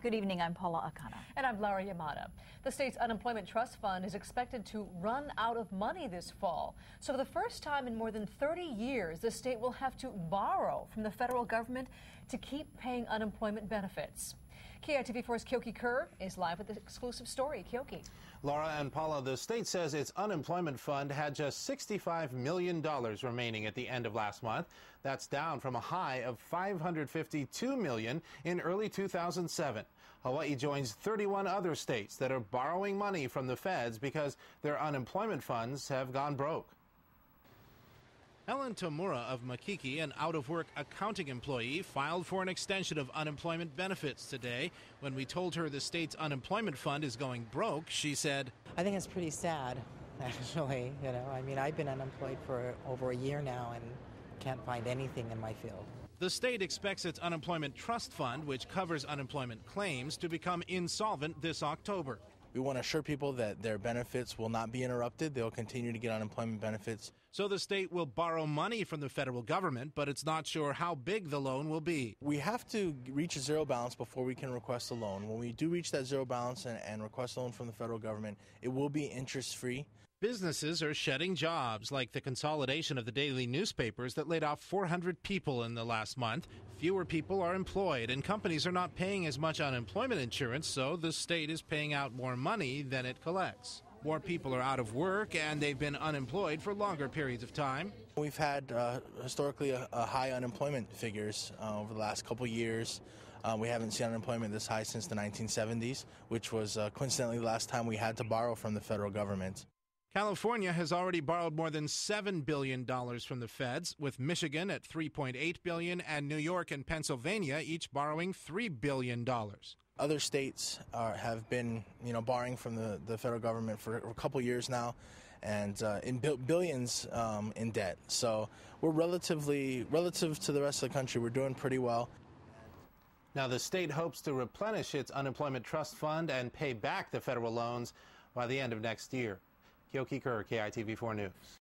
Good evening, I'm Paula AKANA. And I'm Laura Yamada. The state's unemployment trust fund is expected to run out of money this fall. So for the first time in more than 30 years, the state will have to borrow from the federal government to keep paying unemployment benefits. KITV4's Keoki KERR is live with the exclusive story. Keoki. Laura and Paula, the state says its unemployment fund had just $65 million remaining at the end of last month. That's down from a high of $552 million in early 2007. Hawaii joins 31 other states that are borrowing money from the feds because their unemployment funds have gone broke. Helen of Makiki, an out-of-work accounting employee, filed for an extension of unemployment benefits today. When we told her the state's unemployment fund is going broke, she said, I think it's pretty sad, actually. I've been unemployed for over a year now and can't find anything in my field. The state expects its unemployment trust fund, which covers unemployment claims, to become insolvent this October. We want to assure people that their benefits will not be interrupted. They'll continue to get unemployment benefits. So the state will borrow money from the federal government, but it's not sure how big the loan will be. We have to reach a zero balance before we can request a loan. When we do reach that zero balance and request a loan from the federal government, it will be interest-free. Businesses are shedding jobs, like the consolidation of the daily newspapers that laid off 400 people in the last month. Fewer people are employed, and companies are not paying as much unemployment insurance, so the state is paying out more money than it collects. More people are out of work, and they've been unemployed for longer periods of time. We've had historically a high unemployment figures over the last couple years. We haven't seen unemployment this high since the 1970s, which was coincidentally the last time we had to borrow from the federal government. California has already borrowed more than $7 billion from the feds, with Michigan at $3.8 billion and New York and Pennsylvania each borrowing $3 billion. Other states have been, borrowing from the federal government for a couple years now, and in billions in debt. So we're relative to the rest of the country, we're doing pretty well. Now the state hopes to replenish its unemployment trust fund and pay back the federal loans by the end of next year. Keoki KERR, KITV4 News.